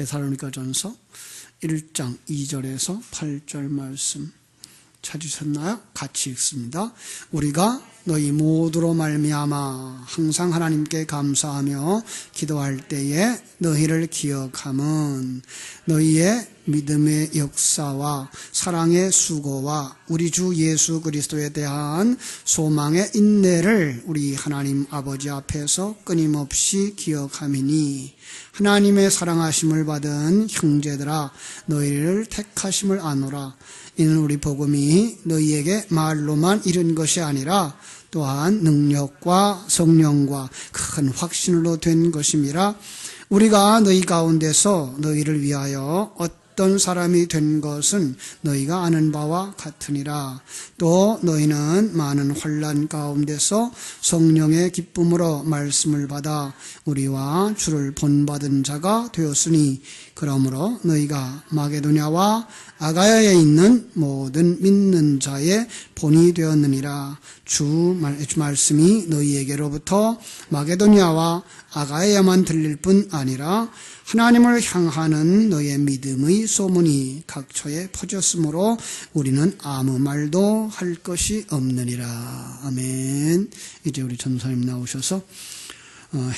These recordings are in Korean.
데살로니가전서 1장 2절에서 8절 말씀 찾으셨나요? 같이 읽습니다. 우리가 너희 모두로 말미암아 항상 하나님께 감사하며 기도할 때에 너희를 기억함은 너희의 믿음의 역사와 사랑의 수고와 우리 주 예수 그리스도에 대한 소망의 인내를 우리 하나님 아버지 앞에서 끊임없이 기억함이니 하나님의 사랑하심을 받은 형제들아 너희를 택하심을 아노라. 이는 우리 복음이 너희에게 말로만 이른 것이 아니라 또한 능력과 성령과 큰 확신으로 된 것임이라. 우리가 너희 가운데서 너희를 위하여 어떤 사람이 된 것은 너희가 아는 바와 같으니라. 또 너희는 많은 환난 가운데서 성령의 기쁨으로 말씀을 받아 우리와 주를 본받은 자가 되었으니 그러므로 너희가 마게도냐와 아가야에 있는 모든 믿는 자의 본이 되었느니라. 주 말씀이 너희에게로부터 마게도냐와 아가야만 들릴 뿐 아니라 하나님을 향하는 너희의 믿음의 소문이 각처에 퍼졌으므로 우리는 아무 말도 할 것이 없느니라. 아멘. 이제 우리 전사님 나오셔서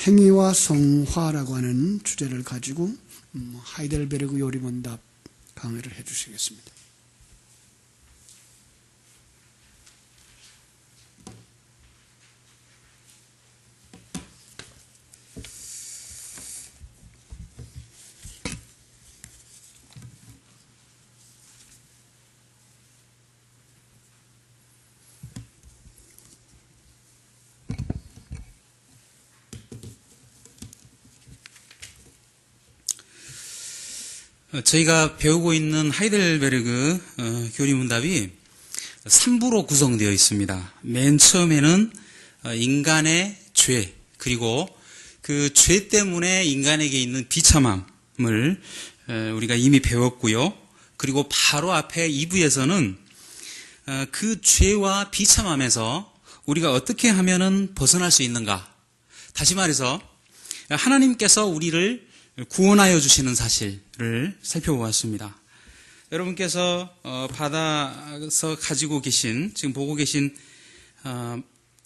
행위와 성화라고 하는 주제를 가지고 하이델베르그 요리문답 강의를 해주시겠습니다. 저희가 배우고 있는 하이델베르그 교리문답이 3부로 구성되어 있습니다. 맨 처음에는 인간의 죄, 그리고 그 죄 때문에 인간에게 있는 비참함을 우리가 이미 배웠고요. 그리고 바로 앞에 2부에서는 그 죄와 비참함에서 우리가 어떻게 하면은 벗어날 수 있는가. 다시 말해서 하나님께서 우리를 구원하여 주시는 사실을 살펴보았습니다. 여러분께서 받아서 가지고 계신, 지금 보고 계신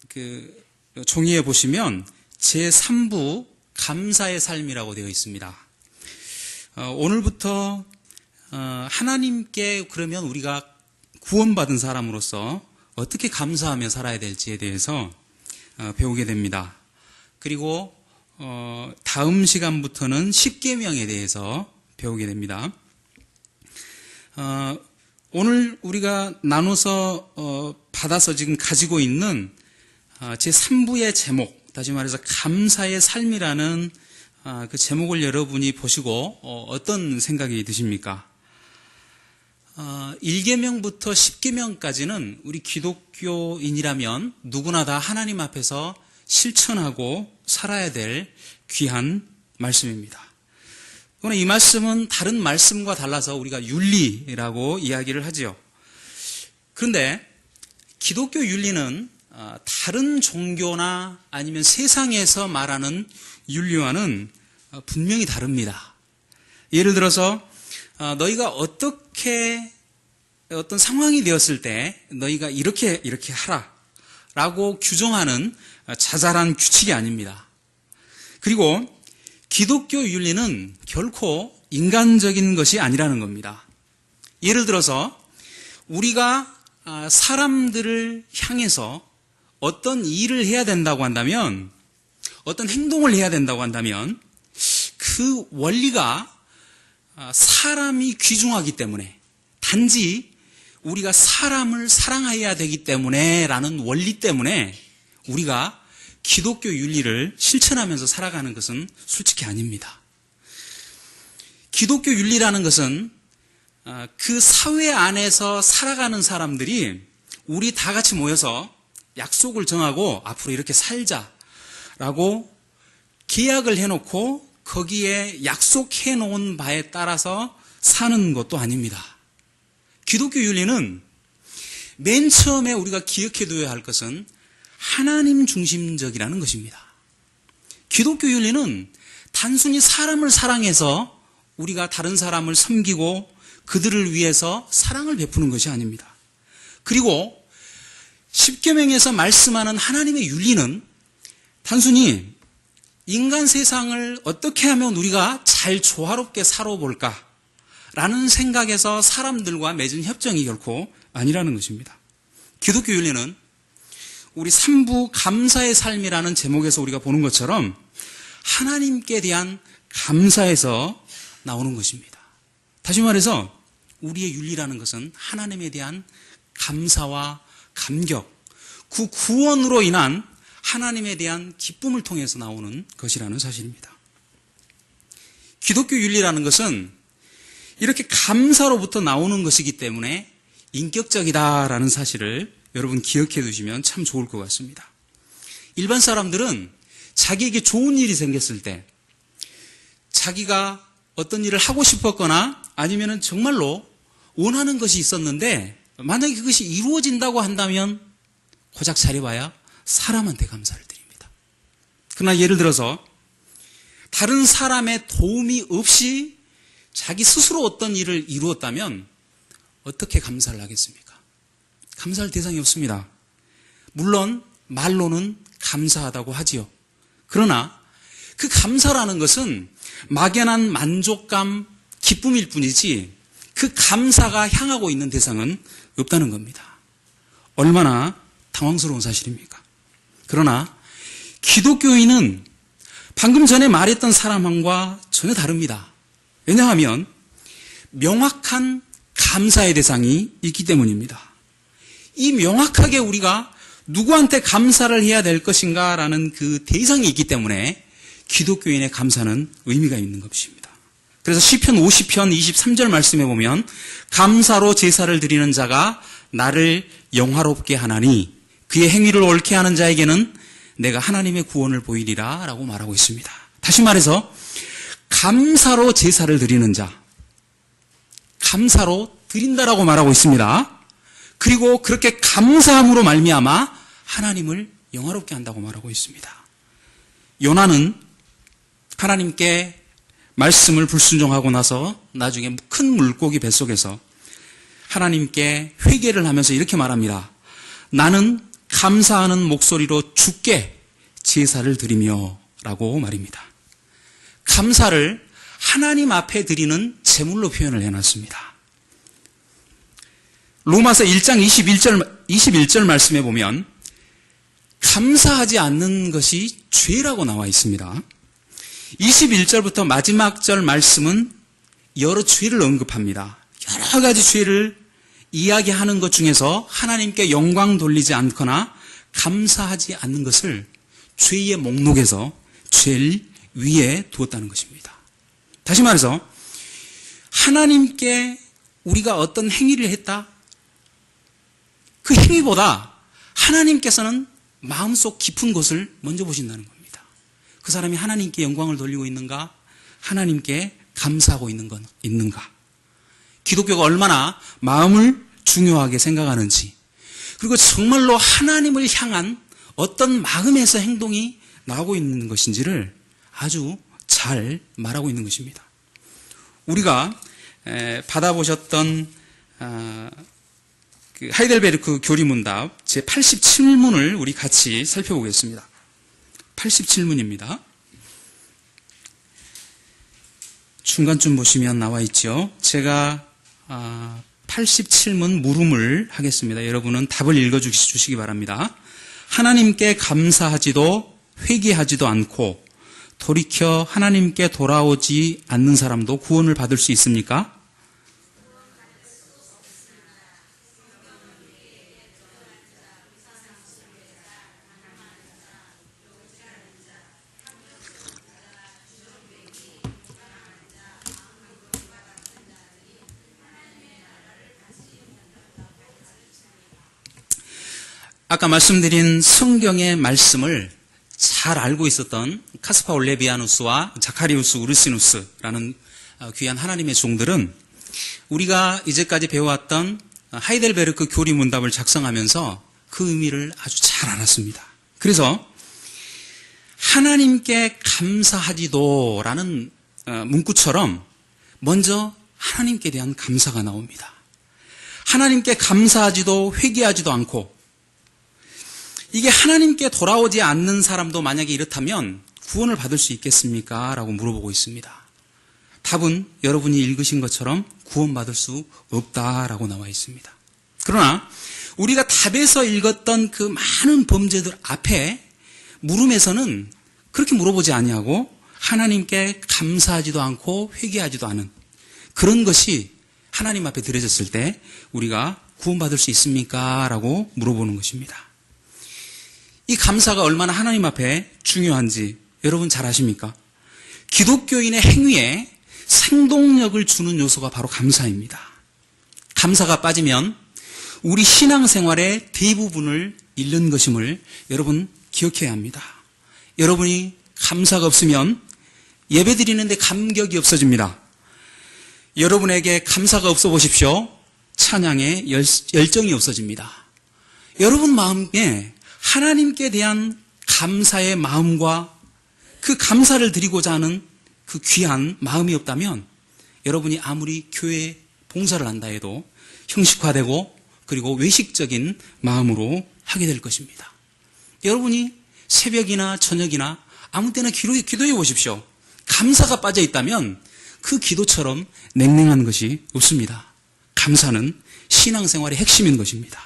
그 종이에 보시면 제3부 감사의 삶이라고 되어 있습니다. 오늘부터 하나님께 그러면 우리가 구원받은 사람으로서 어떻게 감사하며 살아야 될지에 대해서 배우게 됩니다. 그리고 다음 시간부터는 십계명에 대해서 배우게 됩니다. 오늘 우리가 나눠서 받아서 지금 가지고 있는 제3부의 제목, 다시 말해서 감사의 삶이라는 그 제목을 여러분이 보시고 어떤 생각이 드십니까? 1계명부터 10계명까지는 우리 기독교인이라면 누구나 다 하나님 앞에서 실천하고 살아야 될 귀한 말씀입니다. 그러나 이 말씀은 다른 말씀과 달라서 우리가 윤리라고 이야기를 하지요. 그런데 기독교 윤리는 다른 종교나 아니면 세상에서 말하는 윤리와는 분명히 다릅니다. 예를 들어서 너희가 어떤 상황이 되었을 때 너희가 이렇게 하라 라고 규정하는 자잘한 규칙이 아닙니다. 그리고 기독교 윤리는 결코 인간적인 것이 아니라는 겁니다. 예를 들어서 우리가 사람들을 향해서 어떤 일을 해야 된다고 한다면, 어떤 행동을 해야 된다고 한다면 그 원리가 사람이 귀중하기 때문에, 단지 우리가 사람을 사랑해야 되기 때문에 라는 원리 때문에 우리가 기독교 윤리를 실천하면서 살아가는 것은 솔직히 아닙니다. 기독교 윤리라는 것은 그 사회 안에서 살아가는 사람들이 우리 다 같이 모여서 약속을 정하고 앞으로 이렇게 살자라고 계약을 해놓고 거기에 약속해 놓은 바에 따라서 사는 것도 아닙니다. 기독교 윤리는 맨 처음에 우리가 기억해 둬야 할 것은 하나님 중심적이라는 것입니다. 기독교 윤리는 단순히 사람을 사랑해서 우리가 다른 사람을 섬기고 그들을 위해서 사랑을 베푸는 것이 아닙니다. 그리고 십계명에서 말씀하는 하나님의 윤리는 단순히 인간 세상을 어떻게 하면 우리가 잘 조화롭게 살아볼까 라는 생각에서 사람들과 맺은 협정이 결코 아니라는 것입니다. 기독교 윤리는 우리 3부 감사의 삶이라는 제목에서 우리가 보는 것처럼 하나님께 대한 감사에서 나오는 것입니다. 다시 말해서 우리의 윤리라는 것은 하나님에 대한 감사와 감격, 그 구원으로 인한 하나님에 대한 기쁨을 통해서 나오는 것이라는 사실입니다. 기독교 윤리라는 것은 이렇게 감사로부터 나오는 것이기 때문에 인격적이다라는 사실을 여러분 기억해 두시면 참 좋을 것 같습니다. 일반 사람들은 자기에게 좋은 일이 생겼을 때 자기가 어떤 일을 하고 싶었거나 아니면 정말로 원하는 것이 있었는데 만약에 그것이 이루어진다고 한다면 고작 잘해봐야 사람한테 감사를 드립니다. 그러나 예를 들어서 다른 사람의 도움이 없이 자기 스스로 어떤 일을 이루었다면 어떻게 감사를 하겠습니까? 감사할 대상이 없습니다. 물론 말로는 감사하다고 하지요. 그러나 그 감사라는 것은 막연한 만족감, 기쁨일 뿐이지 그 감사가 향하고 있는 대상은 없다는 겁니다. 얼마나 당황스러운 사실입니까? 그러나 기독교인은 방금 전에 말했던 사람과 전혀 다릅니다. 왜냐하면 명확한 감사의 대상이 있기 때문입니다. 이 명확하게 우리가 누구한테 감사를 해야 될 것인가라는 그 대상이 있기 때문에 기독교인의 감사는 의미가 있는 것입니다. 그래서 시편 50편 23절 말씀에 보면 감사로 제사를 드리는 자가 나를 영화롭게 하나니 그의 행위를 옳게 하는 자에게는 내가 하나님의 구원을 보이리라 라고 말하고 있습니다. 다시 말해서 감사로 제사를 드리는 자, 감사로 드린다라고 말하고 있습니다. 그리고 그렇게 감사함으로 말미암아 하나님을 영화롭게 한다고 말하고 있습니다. 요나는 하나님께 말씀을 불순종하고 나서 나중에 큰 물고기 뱃속에서 하나님께 회개를 하면서 이렇게 말합니다. 나는 감사하는 목소리로 주께 제사를 드리며 라고 말입니다. 감사를 하나님 앞에 드리는 제물로 표현을 해놨습니다. 로마서 1장 21절 말씀에 보면 감사하지 않는 것이 죄라고 나와 있습니다. 21절부터 마지막 절 말씀은 여러 죄를 언급합니다. 여러 가지 죄를 이야기하는 것 중에서 하나님께 영광 돌리지 않거나 감사하지 않는 것을 죄의 목록에서 제일 위에 두었다는 것입니다. 다시 말해서 하나님께 우리가 어떤 행위를 했다? 그 행위보다 하나님께서는 마음속 깊은 곳을 먼저 보신다는 겁니다. 그 사람이 하나님께 영광을 돌리고 있는가? 하나님께 감사하고 있는가? 기독교가 얼마나 마음을 중요하게 생각하는지, 그리고 정말로 하나님을 향한 어떤 마음에서 행동이 나오고 있는 것인지를 아주 잘 말하고 있는 것입니다. 우리가 받아보셨던 그 하이델베르크 교리문답 제87문을 우리 같이 살펴보겠습니다. 87문입니다. 중간쯤 보시면 나와 있죠. 제가 87문 물음을 하겠습니다. 여러분은 답을 읽어주시기 바랍니다. 하나님께 감사하지도 회개하지도 않고 돌이켜 하나님께 돌아오지 않는 사람도 구원을 받을 수 있습니까? 아까 말씀드린 성경의 말씀을 잘 알고 있었던 카스파 올레비아누스와 자카리우스 우르시누스라는 귀한 하나님의 종들은 우리가 이제까지 배워왔던 하이델베르크 교리 문답을 작성하면서 그 의미를 아주 잘 알았습니다. 그래서 하나님께 감사하지도라는 문구처럼 먼저 하나님께 대한 감사가 나옵니다. 하나님께 감사하지도 회개하지도 않고, 이게 하나님께 돌아오지 않는 사람도 만약에 이렇다면 구원을 받을 수 있겠습니까? 라고 물어보고 있습니다. 답은 여러분이 읽으신 것처럼 구원받을 수 없다라고 나와 있습니다. 그러나 우리가 답에서 읽었던 그 많은 범죄들 앞에 물음에서는 그렇게 물어보지 아니하고 하나님께 감사하지도 않고 회개하지도 않은 그런 것이 하나님 앞에 드려졌을 때 우리가 구원받을 수 있습니까? 라고 물어보는 것입니다. 이 감사가 얼마나 하나님 앞에 중요한지 여러분 잘 아십니까? 기독교인의 행위에 생동력을 주는 요소가 바로 감사입니다. 감사가 빠지면 우리 신앙생활의 대부분을 잃는 것임을 여러분 기억해야 합니다. 여러분이 감사가 없으면 예배드리는데 감격이 없어집니다. 여러분에게 감사가 없어 보십시오. 찬양에 열정이 없어집니다. 여러분 마음에 하나님께 대한 감사의 마음과 그 감사를 드리고자 하는 그 귀한 마음이 없다면 여러분이 아무리 교회 봉사를 한다 해도 형식화되고 그리고 외식적인 마음으로 하게 될 것입니다. 여러분이 새벽이나 저녁이나 아무 때나 기도해 보십시오. 감사가 빠져 있다면 그 기도처럼 냉랭한 것이 없습니다. 감사는 신앙생활의 핵심인 것입니다.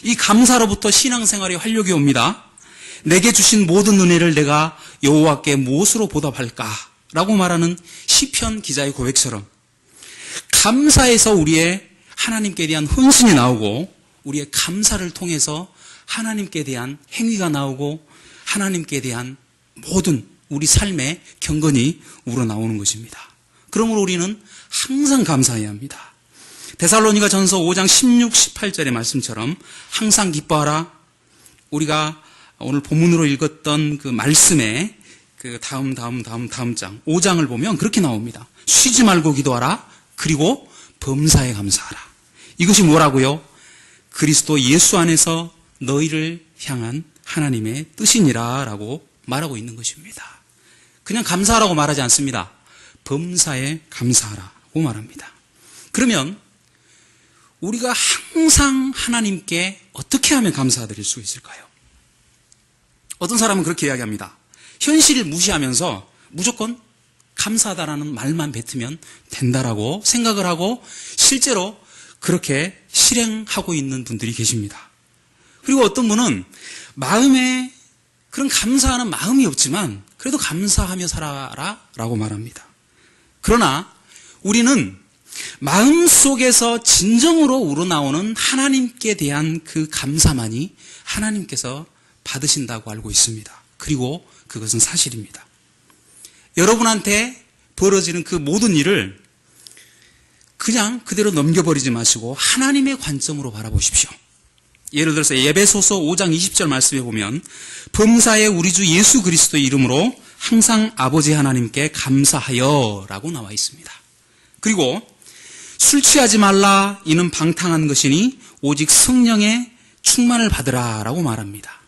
이 감사로부터 신앙생활의 활력이 옵니다. 내게 주신 모든 은혜를 내가 여호와께 무엇으로 보답할까? 라고 말하는 시편 기자의 고백처럼 감사에서 우리의 하나님께 대한 헌신이 나오고 우리의 감사를 통해서 하나님께 대한 행위가 나오고 하나님께 대한 모든 우리 삶의 경건이 우러나오는 것입니다. 그러므로 우리는 항상 감사해야 합니다. 데살로니가 전서 5장 16, 18절의 말씀처럼 항상 기뻐하라. 우리가 오늘 본문으로 읽었던 그 말씀에 그 다음 장 5장을 보면 그렇게 나옵니다. 쉬지 말고 기도하라. 그리고 범사에 감사하라. 이것이 뭐라고요? 그리스도 예수 안에서 너희를 향한 하나님의 뜻이니라 라고 말하고 있는 것입니다. 그냥 감사하라고 말하지 않습니다. 범사에 감사하라고 말합니다. 그러면 우리가 항상 하나님께 어떻게 하면 감사드릴 수 있을까요? 어떤 사람은 그렇게 이야기합니다. 현실을 무시하면서 무조건 감사하다라는 말만 뱉으면 된다라고 생각을 하고 실제로 그렇게 실행하고 있는 분들이 계십니다. 그리고 어떤 분은 마음에 그런 감사하는 마음이 없지만 그래도 감사하며 살아라 라고 말합니다. 그러나 우리는 마음속에서 진정으로 우러나오는 하나님께 대한 그 감사만이 하나님께서 받으신다고 알고 있습니다. 그리고 그것은 사실입니다. 여러분한테 벌어지는 그 모든 일을 그냥 그대로 넘겨버리지 마시고 하나님의 관점으로 바라보십시오. 예를 들어서 에베소서 5장 20절 말씀에 보면 범사에 우리 주 예수 그리스도의 이름으로 항상 아버지 하나님께 감사하여 라고 나와 있습니다. 그리고 술 취하지 말라 이는 방탕한 것이니 오직 성령의 충만을 받으라 라고 말합니다.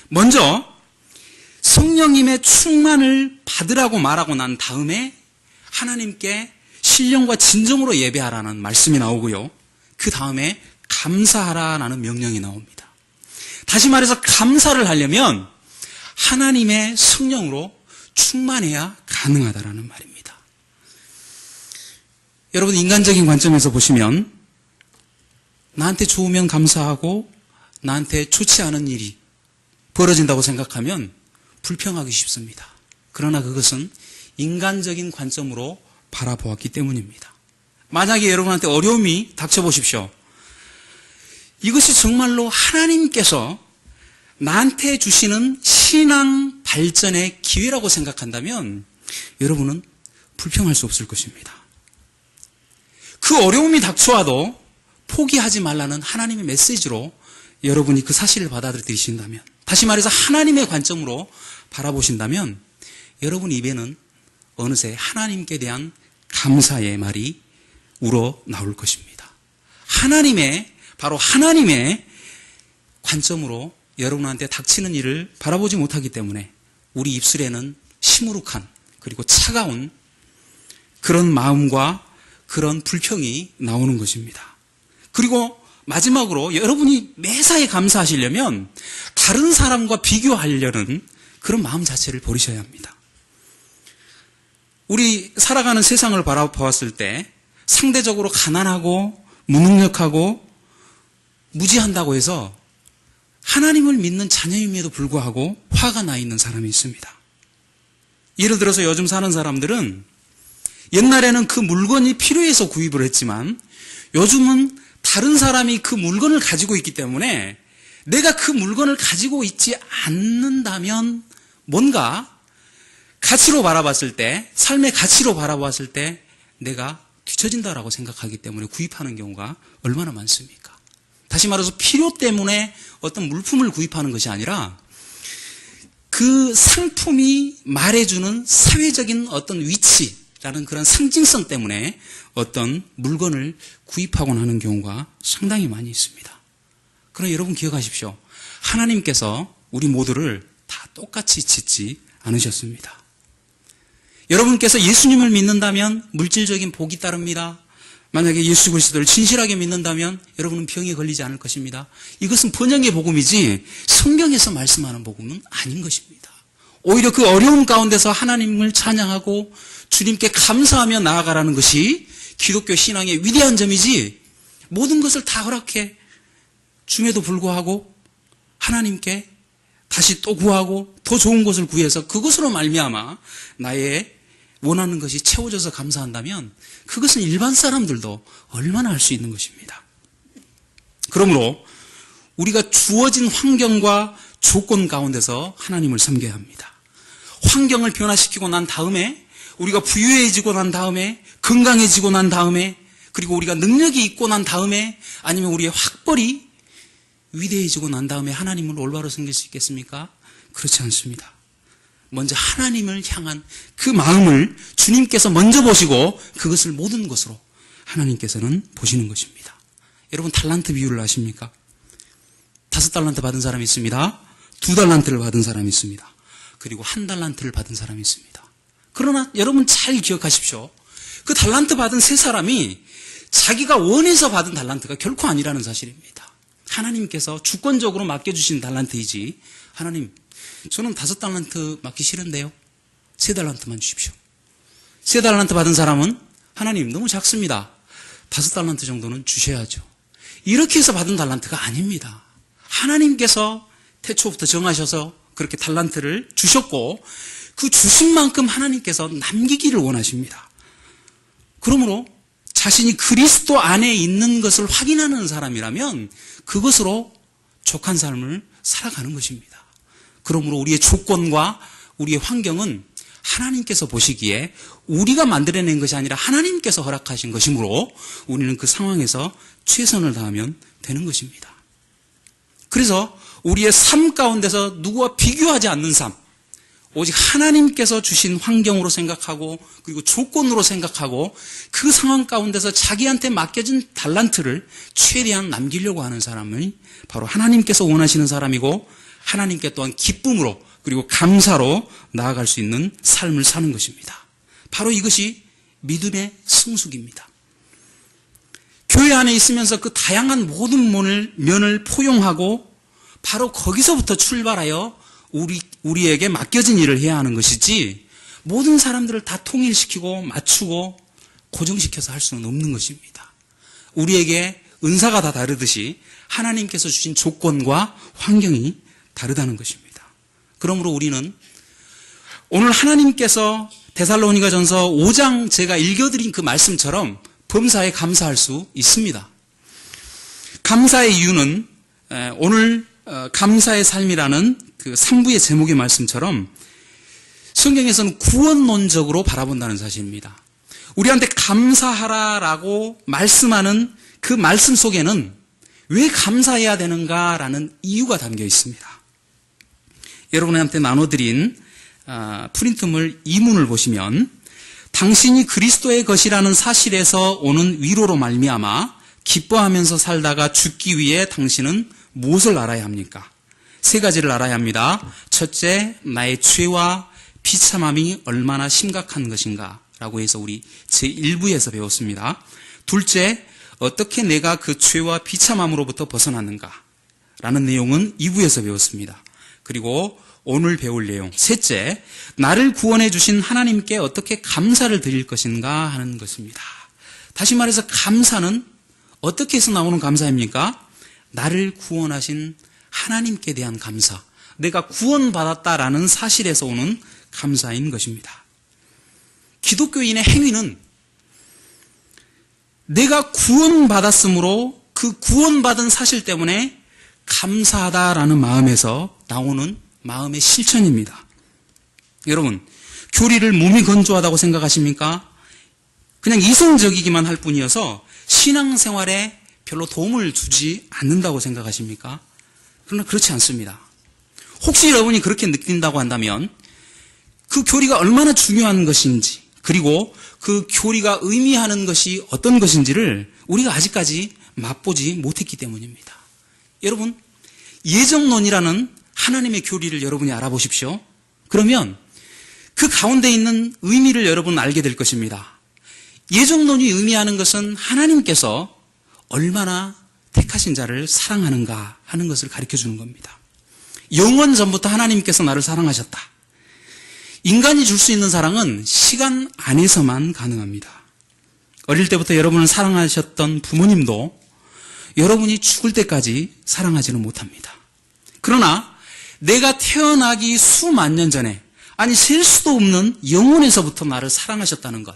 먼저 성령님의 충만을 받으라고 말하고 난 다음에 하나님께 신령과 진정으로 예배하라는 말씀이 나오고요. 그 다음에 감사하라는 명령이 나옵니다. 다시 말해서 감사를 하려면 하나님의 성령으로 충만해야 가능하다라는 말입니다. 여러분 인간적인 관점에서 보시면 나한테 좋으면 감사하고 나한테 좋지 않은 일이 벌어진다고 생각하면 불평하기 쉽습니다. 그러나 그것은 인간적인 관점으로 바라보았기 때문입니다. 만약에 여러분한테 어려움이 닥쳐보십시오. 이것이 정말로 하나님께서 나한테 주시는 신앙 발전의 기회라고 생각한다면 여러분은 불평할 수 없을 것입니다. 그 어려움이 닥쳐와도 포기하지 말라는 하나님의 메시지로 여러분이 그 사실을 받아들이신다면, 다시 말해서 하나님의 관점으로 바라보신다면 여러분 입에는 어느새 하나님께 대한 감사의 말이 우러 나올 것입니다. 바로 하나님의 관점으로 여러분한테 닥치는 일을 바라보지 못하기 때문에 우리 입술에는 시무룩한 그리고 차가운 그런 마음과 그런 불평이 나오는 것입니다. 그리고 마지막으로 여러분이 매사에 감사하시려면 다른 사람과 비교하려는 그런 마음 자체를 버리셔야 합니다. 우리 살아가는 세상을 바라보았을 때 상대적으로 가난하고 무능력하고 무지한다고 해서 하나님을 믿는 자녀임에도 불구하고 화가 나 있는 사람이 있습니다. 예를 들어서 요즘 사는 사람들은 옛날에는 그 물건이 필요해서 구입을 했지만 요즘은 다른 사람이 그 물건을 가지고 있기 때문에 내가 그 물건을 가지고 있지 않는다면 뭔가 가치로 바라봤을 때, 삶의 가치로 바라봤을 때 내가 뒤처진다라고 생각하기 때문에 구입하는 경우가 얼마나 많습니까? 다시 말해서 필요 때문에 어떤 물품을 구입하는 것이 아니라 그 상품이 말해주는 사회적인 어떤 위치라는 그런 상징성 때문에 어떤 물건을 구입하곤 하는 경우가 상당히 많이 있습니다. 그러나 여러분 기억하십시오. 하나님께서 우리 모두를 다 똑같이 짓지 않으셨습니다. 여러분께서 예수님을 믿는다면 물질적인 복이 따릅니다. 만약에 예수 그리스도를 진실하게 믿는다면 여러분은 병에 걸리지 않을 것입니다. 이것은 번영의 복음이지 성경에서 말씀하는 복음은 아닌 것입니다. 오히려 그 어려움 가운데서 하나님을 찬양하고 주님께 감사하며 나아가라는 것이 기독교 신앙의 위대한 점이지 모든 것을 다 허락해 줌에도 불구하고 하나님께 다시 또 구하고 더 좋은 것을 구해서 그것으로 말미암아 나의 원하는 것이 채워져서 감사한다면 그것은 일반 사람들도 얼마나 할 수 있는 것입니다. 그러므로 우리가 주어진 환경과 조건 가운데서 하나님을 섬겨야 합니다. 환경을 변화시키고 난 다음에 우리가 부유해지고 난 다음에 건강해지고 난 다음에 그리고 우리가 능력이 있고 난 다음에 아니면 우리의 학벌이 위대해지고 난 다음에 하나님을 올바로 섬길 수 있겠습니까? 그렇지 않습니다. 먼저 하나님을 향한 그 마음을 주님께서 먼저 보시고 그것을 모든 것으로 하나님께서는 보시는 것입니다. 여러분 달란트 비유를 아십니까? 5달란트 받은 사람이 있습니다. 2달란트를 받은 사람이 있습니다. 그리고 1달란트를 받은 사람이 있습니다. 그러나 여러분 잘 기억하십시오. 그 달란트 받은 세 사람이 자기가 원해서 받은 달란트가 결코 아니라는 사실입니다. 하나님께서 주권적으로 맡겨주신 달란트이지 하나님 저는 5달란트 맡기 싫은데요. 3달란트만 주십시오. 3달란트 받은 사람은 하나님 너무 작습니다. 5달란트 정도는 주셔야죠. 이렇게 해서 받은 달란트가 아닙니다. 하나님께서 태초부터 정하셔서 그렇게 달란트를 주셨고 그 주신 만큼 하나님께서 남기기를 원하십니다. 그러므로 자신이 그리스도 안에 있는 것을 확인하는 사람이라면 그것으로 족한 삶을 살아가는 것입니다. 그러므로 우리의 조건과 우리의 환경은 하나님께서 보시기에 우리가 만들어낸 것이 아니라 하나님께서 허락하신 것이므로 우리는 그 상황에서 최선을 다하면 되는 것입니다. 그래서 우리의 삶 가운데서 누구와 비교하지 않는 삶, 오직 하나님께서 주신 환경으로 생각하고 그리고 조건으로 생각하고 그 상황 가운데서 자기한테 맡겨진 달란트를 최대한 남기려고 하는 사람이 바로 하나님께서 원하시는 사람이고 하나님께 또한 기쁨으로 그리고 감사로 나아갈 수 있는 삶을 사는 것입니다. 바로 이것이 믿음의 성숙입니다. 교회 안에 있으면서 그 다양한 모든 면을 포용하고 바로 거기서부터 출발하여 우리에게 맡겨진 일을 해야 하는 것이지 모든 사람들을 다 통일시키고 맞추고 고정시켜서 할 수는 없는 것입니다. 우리에게 은사가 다 다르듯이 하나님께서 주신 조건과 환경이 다르다는 것입니다. 그러므로 우리는 오늘 하나님께서 데살로니가전서 5장 제가 읽어드린 그 말씀처럼 범사에 감사할 수 있습니다. 감사의 이유는 오늘 감사의 삶이라는 그 3부의 제목의 말씀처럼 성경에서는 구원론적으로 바라본다는 사실입니다. 우리한테 감사하라라고 말씀하는 그 말씀 속에는 왜 감사해야 되는가라는 이유가 담겨 있습니다. 여러분한테 나눠드린 프린트물 2문을 보시면 당신이 그리스도의 것이라는 사실에서 오는 위로로 말미암아 기뻐하면서 살다가 죽기 위해 당신은 무엇을 알아야 합니까? 3가지를 알아야 합니다. 첫째, 나의 죄와 비참함이 얼마나 심각한 것인가. 라고 해서 우리 제1부에서 배웠습니다. 둘째, 어떻게 내가 그 죄와 비참함으로부터 벗어났는가 라는 내용은 2부에서 배웠습니다. 그리고 오늘 배울 내용, 셋째, 나를 구원해 주신 하나님께 어떻게 감사를 드릴 것인가 하는 것입니다. 다시 말해서 감사는 어떻게 해서 나오는 감사입니까? 나를 구원하신 하나님께 대한 감사, 내가 구원받았다라는 사실에서 오는 감사인 것입니다. 기독교인의 행위는 내가 구원받았으므로 그 구원받은 사실 때문에 감사하다라는 마음에서 나오는 마음의 실천입니다. 여러분, 교리를 몸이 건조하다고 생각하십니까? 그냥 이성적이기만 할 뿐이어서 신앙생활에 별로 도움을 주지 않는다고 생각하십니까? 그러나 그렇지 않습니다. 혹시 여러분이 그렇게 느낀다고 한다면 그 교리가 얼마나 중요한 것인지, 그리고 그 교리가 의미하는 것이 어떤 것인지를 우리가 아직까지 맛보지 못했기 때문입니다. 여러분, 예정론이라는 하나님의 교리를 여러분이 알아보십시오. 그러면 그 가운데 있는 의미를 여러분 알게 될 것입니다. 예정론이 의미하는 것은 하나님께서 얼마나 택하신 자를 사랑하는가 하는 것을 가르쳐 주는 겁니다. 영원 전부터 하나님께서 나를 사랑하셨다. 인간이 줄 수 있는 사랑은 시간 안에서만 가능합니다. 어릴 때부터 여러분을 사랑하셨던 부모님도 여러분이 죽을 때까지 사랑하지는 못합니다. 그러나 내가 태어나기 수만 년 전에, 아니 셀 수도 없는 영혼에서부터 나를 사랑하셨다는 것,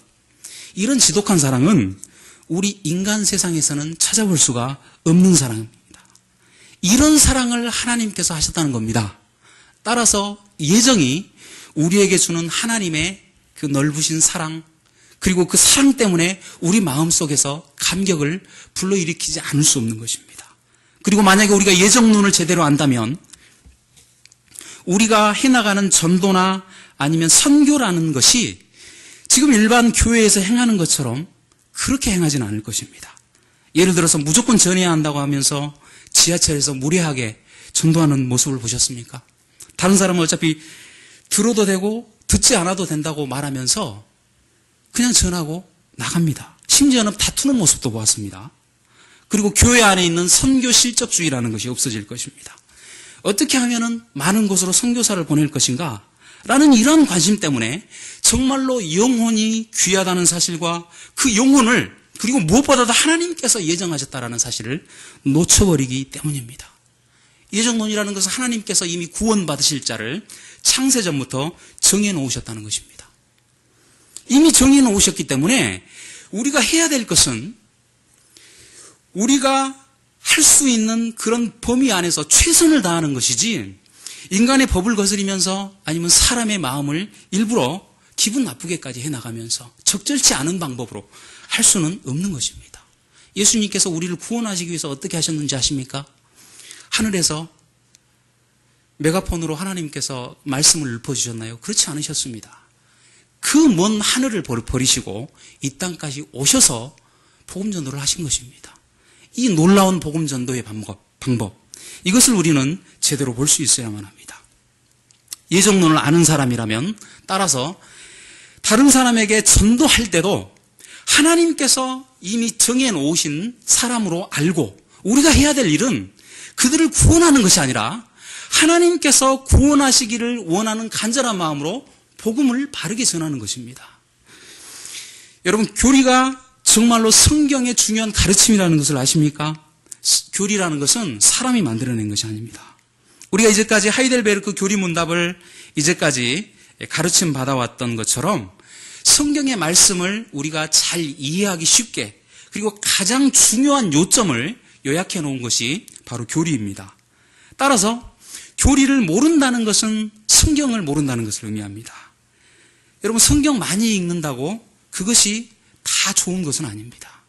이런 지독한 사랑은 우리 인간 세상에서는 찾아볼 수가 없는 사랑입니다. 이런 사랑을 하나님께서 하셨다는 겁니다. 따라서 예정이 우리에게 주는 하나님의 그 넓으신 사랑, 그리고 그 사랑 때문에 우리 마음속에서 감격을 불러일으키지 않을 수 없는 것입니다. 그리고 만약에 우리가 예정론을 제대로 안다면 우리가 해나가는 전도나 아니면 선교라는 것이 지금 일반 교회에서 행하는 것처럼 그렇게 행하지는 않을 것입니다. 예를 들어서 무조건 전해야 한다고 하면서 지하철에서 무례하게 전도하는 모습을 보셨습니까? 다른 사람은 어차피 들어도 되고 듣지 않아도 된다고 말하면서 그냥 전하고 나갑니다. 심지어는 다투는 모습도 보았습니다. 그리고 교회 안에 있는 선교 실적주의라는 것이 없어질 것입니다. 어떻게 하면 많은 곳으로 선교사를 보낼 것인가? 라는 이런 관심 때문에 정말로 영혼이 귀하다는 사실과 그 영혼을, 그리고 무엇보다도 하나님께서 예정하셨다라는 사실을 놓쳐버리기 때문입니다. 예정론이라는 것은 하나님께서 이미 구원받으실 자를 창세전부터 정해놓으셨다는 것입니다. 이미 정해놓으셨기 때문에 우리가 해야 될 것은 우리가 할 수 있는 그런 범위 안에서 최선을 다하는 것이지, 인간의 법을 거스리면서 아니면 사람의 마음을 일부러 기분 나쁘게까지 해나가면서 적절치 않은 방법으로 할 수는 없는 것입니다. 예수님께서 우리를 구원하시기 위해서 어떻게 하셨는지 아십니까? 하늘에서 메가폰으로 하나님께서 말씀을 읊어주셨나요? 그렇지 않으셨습니다. 그 먼 하늘을 버리시고 이 땅까지 오셔서 복음전도를 하신 것입니다. 이 놀라운 복음전도의 방법, 이것을 우리는 제대로 볼 수 있어야만 합니다. 예정론을 아는 사람이라면 따라서 다른 사람에게 전도할 때도 하나님께서 이미 정해놓으신 사람으로 알고, 우리가 해야 될 일은 그들을 구원하는 것이 아니라 하나님께서 구원하시기를 원하는 간절한 마음으로 복음을 바르게 전하는 것입니다. 여러분, 교리가 정말로 성경의 중요한 가르침이라는 것을 아십니까? 교리라는 것은 사람이 만들어낸 것이 아닙니다. 우리가 이제까지 하이델베르크 교리 문답을 이제까지 가르침 받아왔던 것처럼 성경의 말씀을 우리가 잘 이해하기 쉽게, 그리고 가장 중요한 요점을 요약해 놓은 것이 바로 교리입니다. 따라서 교리를 모른다는 것은 성경을 모른다는 것을 의미합니다. 여러분, 성경 많이 읽는다고 그것이 다 좋은 것은 아닙니다.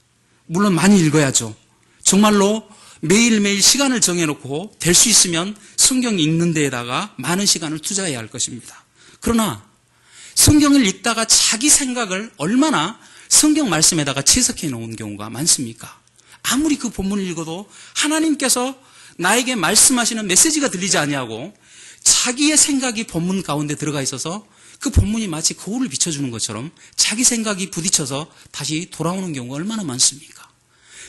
물론 많이 읽어야죠. 정말로 매일매일 시간을 정해놓고 될 수 있으면 성경 읽는 데에다가 많은 시간을 투자해야 할 것입니다. 그러나 성경을 읽다가 자기 생각을 얼마나 성경 말씀에다가 채석해 놓은 경우가 많습니까? 아무리 그 본문을 읽어도 하나님께서 나에게 말씀하시는 메시지가 들리지 아니하고 자기의 생각이 본문 가운데 들어가 있어서 그 본문이 마치 거울을 비춰주는 것처럼 자기 생각이 부딪혀서 다시 돌아오는 경우가 얼마나 많습니까?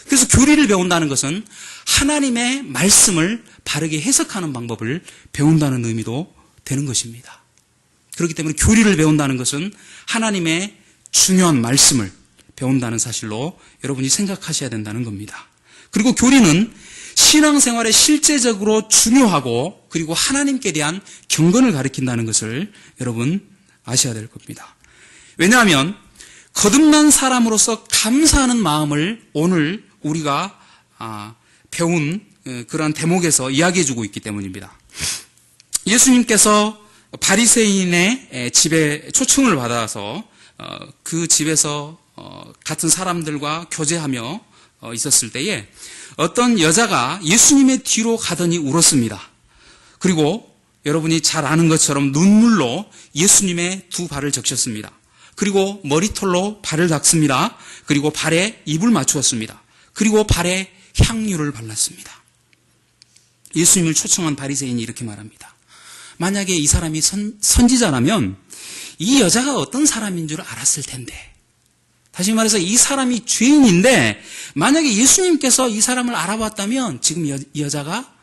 그래서 교리를 배운다는 것은 하나님의 말씀을 바르게 해석하는 방법을 배운다는 의미도 되는 것입니다. 그렇기 때문에 교리를 배운다는 것은 하나님의 중요한 말씀을 배운다는 사실로 여러분이 생각하셔야 된다는 겁니다. 그리고 교리는 신앙생활에 실제적으로 중요하고 그리고 하나님께 대한 경건을 가리킨다는 것을 여러분 아셔야 될 겁니다. 왜냐하면 거듭난 사람으로서 감사하는 마음을 오늘 우리가 배운 그러한 대목에서 이야기해주고 있기 때문입니다. 예수님께서 바리새인의 집에 초청을 받아서 그 집에서 같은 사람들과 교제하며 있었을 때에 어떤 여자가 예수님의 뒤로 가더니 울었습니다. 그리고 여러분이 잘 아는 것처럼 눈물로 예수님의 두 발을 적셨습니다. 그리고 머리털로 발을 닦습니다. 그리고 발에 입을 맞추었습니다. 그리고 발에 향유를 발랐습니다. 예수님을 초청한 바리새인이 이렇게 말합니다. 만약에 이 사람이 선지자라면 이 여자가 어떤 사람인 줄 알았을 텐데, 다시 말해서 이 사람이 죄인인데 만약에 예수님께서 이 사람을 알아봤다면 지금 이 여자가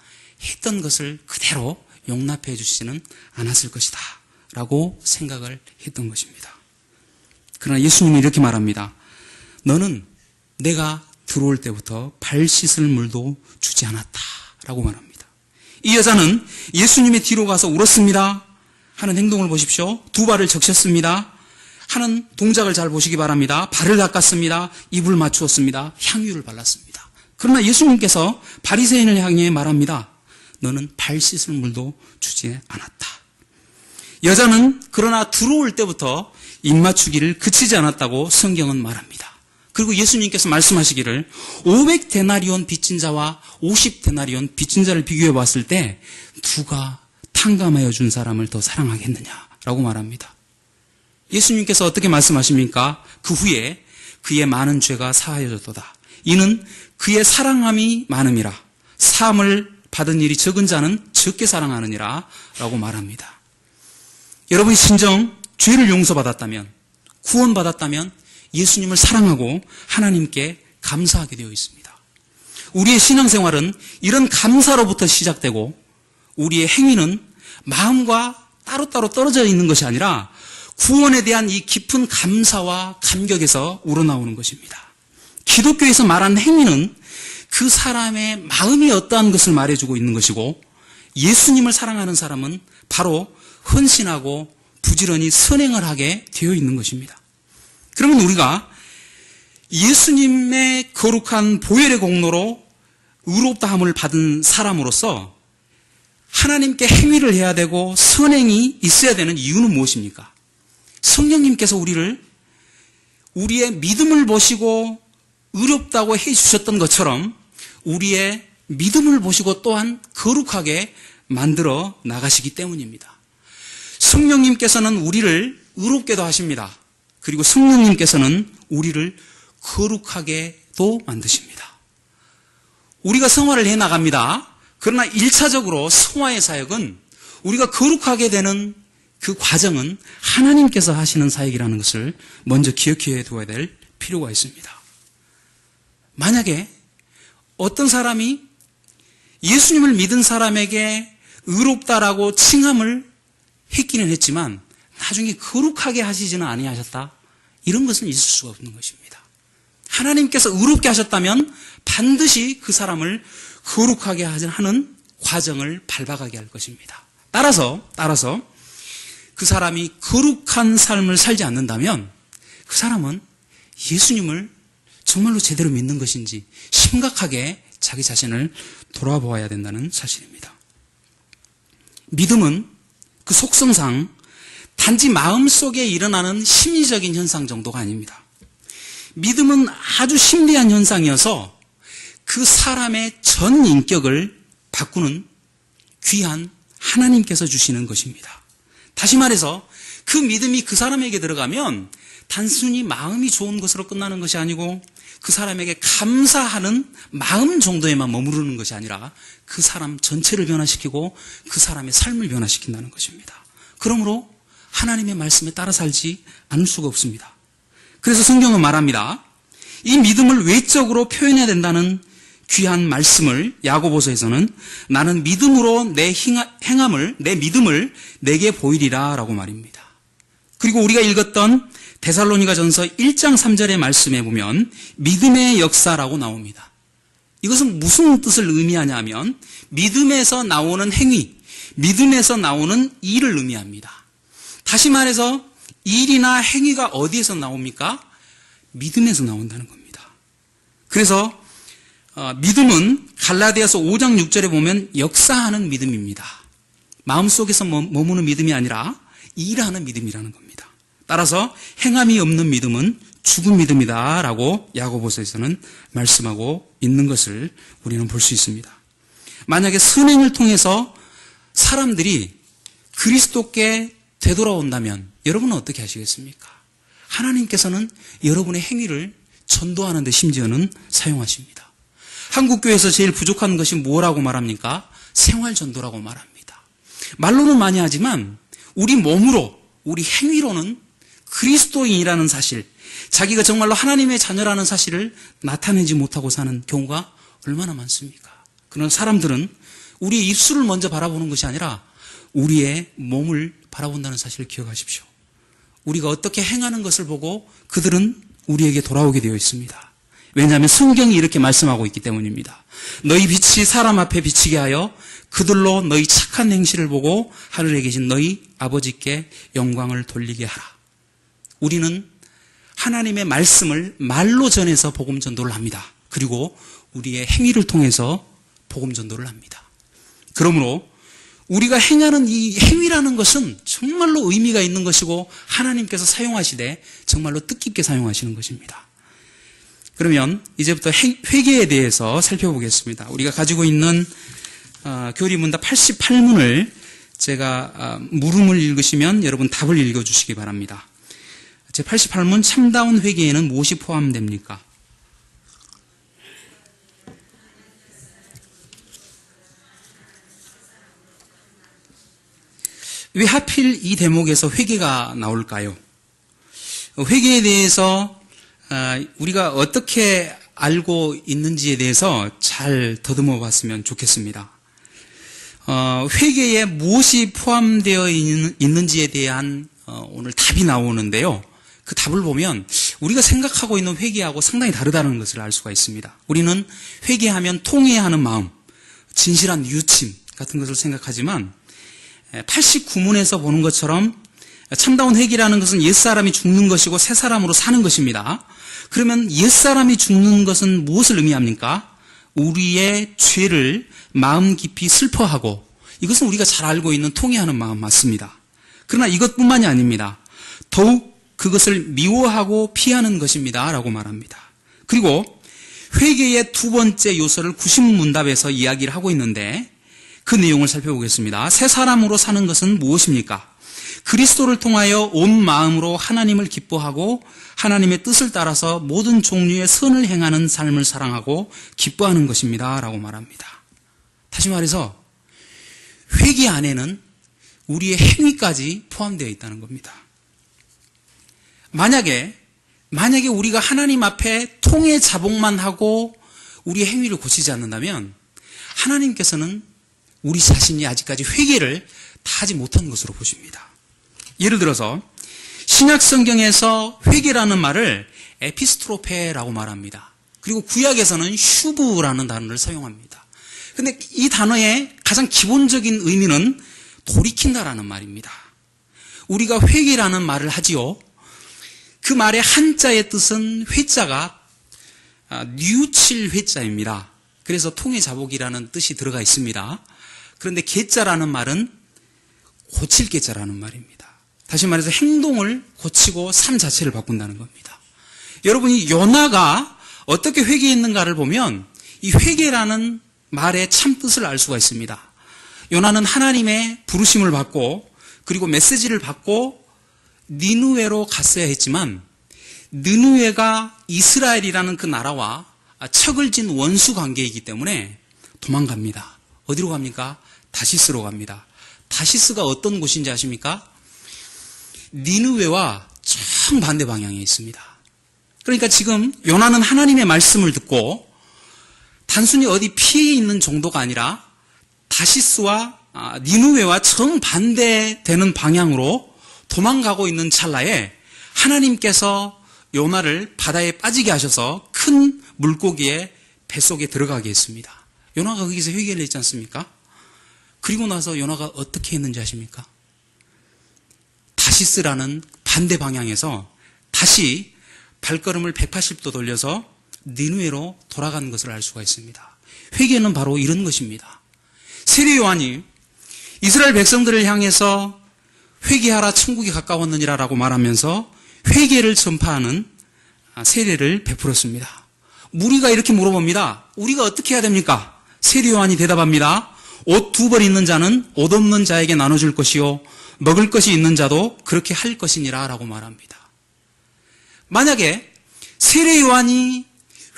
했던 것을 그대로 용납해 주시지는 않았을 것이다 라고 생각을 했던 것입니다. 그러나 예수님은 이렇게 말합니다. 너는 내가 들어올 때부터 발 씻을 물도 주지 않았다 라고 말합니다. 이 여자는 예수님의 뒤로 가서 울었습니다. 하는 행동을 보십시오. 두 발을 적셨습니다. 하는 동작을 잘 보시기 바랍니다. 발을 닦았습니다. 입을 맞추었습니다. 향유를 발랐습니다. 그러나 예수님께서 바리새인을 향해 말합니다. 너는 발 씻을 물도 주지 않았다. 여자는 그러나 들어올 때부터 입 맞추기를 그치지 않았다고 성경은 말합니다. 그리고 예수님께서 말씀하시기를 500데나리온 빚진 자와 50데나리온 빚진 자를 비교해 봤을 때 누가 탕감하여 준 사람을 더 사랑하겠느냐라고 말합니다. 예수님께서 어떻게 말씀하십니까? 그 후에 그의 많은 죄가 사하여졌도다. 이는 그의 사랑함이 많음이라. 사함을 받은 일이 적은 자는 적게 사랑하느니라 라고 말합니다. 여러분이 진정 죄를 용서받았다면, 구원받았다면 예수님을 사랑하고 하나님께 감사하게 되어 있습니다. 우리의 신앙생활은 이런 감사로부터 시작되고 우리의 행위는 마음과 따로따로 떨어져 있는 것이 아니라 구원에 대한 이 깊은 감사와 감격에서 우러나오는 것입니다. 기독교에서 말하는 행위는 그 사람의 마음이 어떠한 것을 말해주고 있는 것이고 예수님을 사랑하는 사람은 바로 헌신하고 부지런히 선행을 하게 되어 있는 것입니다. 그러면 우리가 예수님의 거룩한 보혈의 공로로 의롭다함을 받은 사람으로서 하나님께 행위를 해야 되고 선행이 있어야 되는 이유는 무엇입니까? 성령님께서 우리의 믿음을 보시고 의롭다고 해주셨던 것처럼 우리의 믿음을 보시고 또한 거룩하게 만들어 나가시기 때문입니다. 성령님께서는 우리를 의롭게도 하십니다. 그리고 성령님께서는 우리를 거룩하게도 만드십니다. 우리가 성화를 해나갑니다. 그러나 1차적으로 성화의 사역은 우리가 거룩하게 되는 그 과정은 하나님께서 하시는 사역이라는 것을 먼저 기억해 두어야 될 필요가 있습니다. 만약에 어떤 사람이 예수님을 믿은 사람에게 의롭다라고 칭함을 했기는 했지만 나중에 거룩하게 하시지는 아니하셨다. 이런 것은 있을 수가 없는 것입니다. 하나님께서 의롭게 하셨다면 반드시 그 사람을 거룩하게 하는 과정을 밟아가게 할 것입니다. 따라서 그 사람이 거룩한 삶을 살지 않는다면 그 사람은 예수님을 정말로 제대로 믿는 것인지 심각하게 자기 자신을 돌아보아야 된다는 사실입니다. 믿음은 그 속성상 단지 마음속에 일어나는 심리적인 현상 정도가 아닙니다. 믿음은 아주 심리한 현상이어서 그 사람의 전 인격을 바꾸는 귀한 하나님께서 주시는 것입니다. 다시 말해서 그 믿음이 그 사람에게 들어가면 단순히 마음이 좋은 것으로 끝나는 것이 아니고 그 사람에게 감사하는 마음 정도에만 머무르는 것이 아니라 그 사람 전체를 변화시키고 그 사람의 삶을 변화시킨다는 것입니다. 그러므로 하나님의 말씀에 따라 살지 않을 수가 없습니다. 그래서 성경은 말합니다. 이 믿음을 외적으로 표현해야 된다는 귀한 말씀을 야고보서에서는 나는 믿음으로 내 행함을, 내 믿음을 내게 보이리라 라고 말입니다. 그리고 우리가 읽었던 데살로니가전서 1장 3절의 말씀에 보면 믿음의 역사라고 나옵니다. 이것은 무슨 뜻을 의미하냐 하면 믿음에서 나오는 행위, 믿음에서 나오는 일을 의미합니다. 다시 말해서 일이나 행위가 어디에서 나옵니까? 믿음에서 나온다는 겁니다. 그래서 믿음은 갈라디아서 5장 6절에 보면 역사하는 믿음입니다. 마음속에서 머무는 믿음이 아니라 일하는 믿음이라는 겁니다. 따라서 행함이 없는 믿음은 죽은 믿음이다 라고 야고보서에서는 말씀하고 있는 것을 우리는 볼 수 있습니다. 만약에 선행을 통해서 사람들이 그리스도께 되돌아온다면 여러분은 어떻게 하시겠습니까? 하나님께서는 여러분의 행위를 전도하는 데 심지어는 사용하십니다. 한국교회에서 제일 부족한 것이 뭐라고 말합니까? 생활전도라고 말합니다. 말로는 많이 하지만 우리 몸으로, 우리 행위로는 그리스도인이라는 사실, 자기가 정말로 하나님의 자녀라는 사실을 나타내지 못하고 사는 경우가 얼마나 많습니까? 그런 사람들은 우리의 입술을 먼저 바라보는 것이 아니라 우리의 몸을 바라본다는 사실을 기억하십시오. 우리가 어떻게 행하는 것을 보고 그들은 우리에게 돌아오게 되어 있습니다. 왜냐하면 성경이 이렇게 말씀하고 있기 때문입니다. 너희 빛이 사람 앞에 비치게 하여 그들로 너희 착한 행실을 보고 하늘에 계신 너희 아버지께 영광을 돌리게 하라. 우리는 하나님의 말씀을 말로 전해서 복음 전도를 합니다. 그리고 우리의 행위를 통해서 복음 전도를 합니다. 그러므로 우리가 행하는 이 행위라는 것은 정말로 의미가 있는 것이고 하나님께서 사용하시되 정말로 뜻깊게 사용하시는 것입니다. 그러면 이제부터 회개에 대해서 살펴보겠습니다. 우리가 가지고 있는 교리문답 88문을 제가 물음을 읽으시면 여러분 답을 읽어주시기 바랍니다. 제 88문 참다운 회개에는 무엇이 포함됩니까? 왜 하필 이 대목에서 회개가 나올까요? 회개에 대해서 우리가 어떻게 알고 있는지에 대해서 잘 더듬어 봤으면 좋겠습니다. 회개에 무엇이 포함되어 있는지에 대한 오늘 답이 나오는데요. 그 답을 보면 우리가 생각하고 있는 회개하고 상당히 다르다는 것을 알 수가 있습니다. 우리는 회개하면 통회하는 마음, 진실한 뉘우침 같은 것을 생각하지만 89문에서 보는 것처럼 참다운 회개라는 것은 옛사람이 죽는 것이고 새 사람으로 사는 것입니다. 그러면 옛사람이 죽는 것은 무엇을 의미합니까? 우리의 죄를 마음 깊이 슬퍼하고, 이것은 우리가 잘 알고 있는 통회하는 마음 맞습니다. 그러나 이것뿐만이 아닙니다. 더욱 그것을 미워하고 피하는 것입니다 라고 말합니다. 그리고 회개의 두 번째 요소를 90문답에서 이야기를 하고 있는데 그 내용을 살펴보겠습니다. 새 사람으로 사는 것은 무엇입니까? 그리스도를 통하여 온 마음으로 하나님을 기뻐하고 하나님의 뜻을 따라서 모든 종류의 선을 행하는 삶을 사랑하고 기뻐하는 것입니다 라고 말합니다. 다시 말해서 회개 안에는 우리의 행위까지 포함되어 있다는 겁니다. 만약에 우리가 하나님 앞에 통해 자복만 하고 우리의 행위를 고치지 않는다면 하나님께서는 우리 자신이 아직까지 회개를 다 하지 못한 것으로 보십니다. 예를 들어서 신약 성경에서 회개라는 말을 에피스트로페라고 말합니다. 그리고 구약에서는 슈브라는 단어를 사용합니다. 그런데 이 단어의 가장 기본적인 의미는 돌이킨다라는 말입니다. 우리가 회개라는 말을 하지요. 그 말의 한자의 뜻은 회자가 뉘우칠 회자입니다. 그래서 통해자복이라는 뜻이 들어가 있습니다. 그런데 개자라는 말은 고칠 개자라는 말입니다. 다시 말해서 행동을 고치고 삶 자체를 바꾼다는 겁니다. 여러분이 요나가 어떻게 회개했는가를 보면 이 회개라는 말의 참 뜻을 알 수가 있습니다. 요나는 하나님의 부르심을 받고 그리고 메시지를 받고 니느웨로 갔어야 했지만 니느웨가 이스라엘이라는 그 나라와 척을 진 원수 관계이기 때문에 도망갑니다. 어디로 갑니까? 다시스로 갑니다. 다시스가 어떤 곳인지 아십니까? 니느웨와 정반대 방향에 있습니다. 그러니까 지금 요나는 하나님의 말씀을 듣고 단순히 어디 피해 있는 정도가 아니라 다시스와 니느웨와 정반대되는 방향으로 도망가고 있는 찰나에 하나님께서 요나를 바다에 빠지게 하셔서 큰 물고기의 뱃속에 들어가게 했습니다. 요나가 거기서 회개를 했지 않습니까? 그리고 나서 요나가 어떻게 했는지 아십니까? 다시스라는 반대 방향에서 다시 발걸음을 180도 돌려서 니느웨로 돌아간 것을 알 수가 있습니다. 회개는 바로 이런 것입니다. 세례 요한이 이스라엘 백성들을 향해서 회개하라 천국이 가까웠느니라 라고 말하면서 회개를 전파하는 세례를 베풀었습니다. 무리가 이렇게 물어봅니다. 우리가 어떻게 해야 됩니까? 세례 요한이 대답합니다. 옷 2벌 있는 자는 옷 없는 자에게 나눠줄 것이요 먹을 것이 있는 자도 그렇게 할 것이니라 라고 말합니다. 만약에 세례 요한이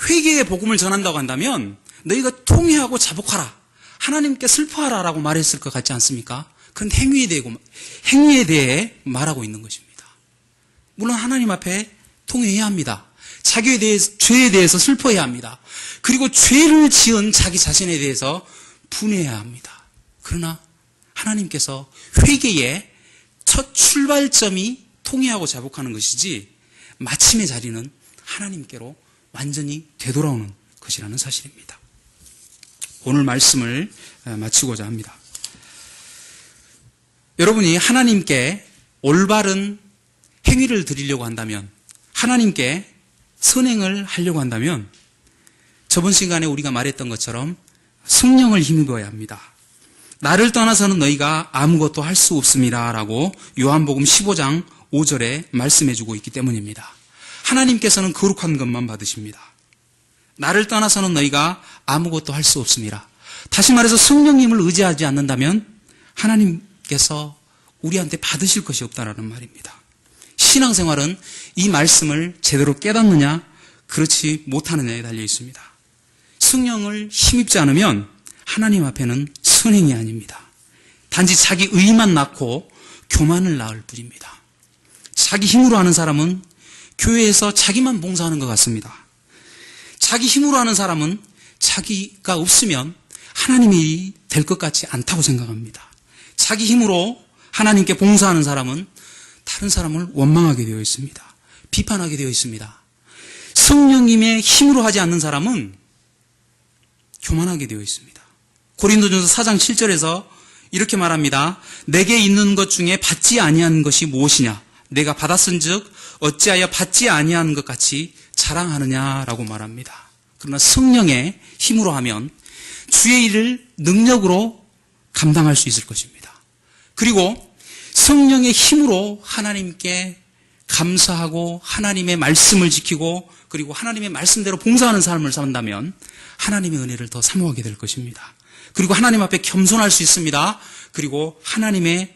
회개의 복음을 전한다고 한다면 너희가 통회하고 자복하라, 하나님께 슬퍼하라 라고 말했을 것 같지 않습니까? 그런 행위에 대해 말하고 있는 것입니다. 물론 하나님 앞에 통회해야 합니다. 자기에 대해서, 죄에 대해서 슬퍼해야 합니다. 그리고 죄를 지은 자기 자신에 대해서 분해해야 합니다. 그러나 하나님께서 회개의 첫 출발점이 통회하고 자복하는 것이지 마침의 자리는 하나님께로 완전히 되돌아오는 것이라는 사실입니다. 오늘 말씀을 마치고자 합니다. 여러분이 하나님께 올바른 행위를 드리려고 한다면, 하나님께 선행을 하려고 한다면 저번 시간에 우리가 말했던 것처럼 성령을 힘입어야 합니다. 나를 떠나서는 너희가 아무것도 할 수 없습니다 라고 요한복음 15장 5절에 말씀해주고 있기 때문입니다. 하나님께서는 거룩한 것만 받으십니다. 나를 떠나서는 너희가 아무것도 할 수 없습니다. 다시 말해서 성령님을 의지하지 않는다면 하나님께서 우리한테 받으실 것이 없다라는 말입니다. 신앙생활은 이 말씀을 제대로 깨닫느냐 그렇지 못하느냐에 달려 있습니다. 성령을 힘입지 않으면 하나님 앞에는 선행이 아닙니다. 단지 자기 의만 낳고 교만을 낳을 뿐입니다. 자기 힘으로 하는 사람은 교회에서 자기만 봉사하는 것 같습니다. 자기 힘으로 하는 사람은 자기가 없으면 하나님이 될 것 같지 않다고 생각합니다. 자기 힘으로 하나님께 봉사하는 사람은 다른 사람을 원망하게 되어 있습니다. 비판하게 되어 있습니다. 성령님의 힘으로 하지 않는 사람은 교만하게 되어 있습니다. 고린도전서 4장 7절에서 이렇게 말합니다. 내게 있는 것 중에 받지 아니한 것이 무엇이냐? 내가 받았은즉 어찌하여 받지 아니한 것 같이 자랑하느냐라고 말합니다. 그러나 성령의 힘으로 하면 주의 일을 능력으로 감당할 수 있을 것입니다. 그리고 성령의 힘으로 하나님께 감사하고 하나님의 말씀을 지키고 그리고 하나님의 말씀대로 봉사하는 삶을 산다면 하나님의 은혜를 더 사모하게 될 것입니다. 그리고 하나님 앞에 겸손할 수 있습니다. 그리고 하나님의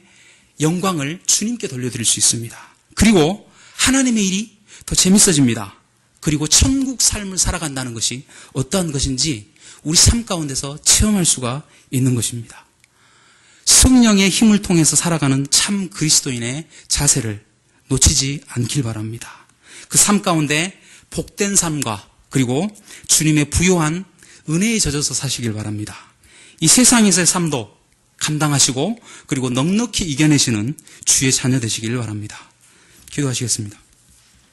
영광을 주님께 돌려드릴 수 있습니다. 그리고 하나님의 일이 더 재밌어집니다. 그리고 천국 삶을 살아간다는 것이 어떠한 것인지 우리 삶 가운데서 체험할 수가 있는 것입니다. 성령의 힘을 통해서 살아가는 참 그리스도인의 자세를 놓치지 않길 바랍니다. 그 삶 가운데 복된 삶과 그리고 주님의 부요한 은혜에 젖어서 사시길 바랍니다. 이 세상에서의 삶도 감당하시고 그리고 넉넉히 이겨내시는 주의 자녀 되시길 바랍니다. 기도하시겠습니다.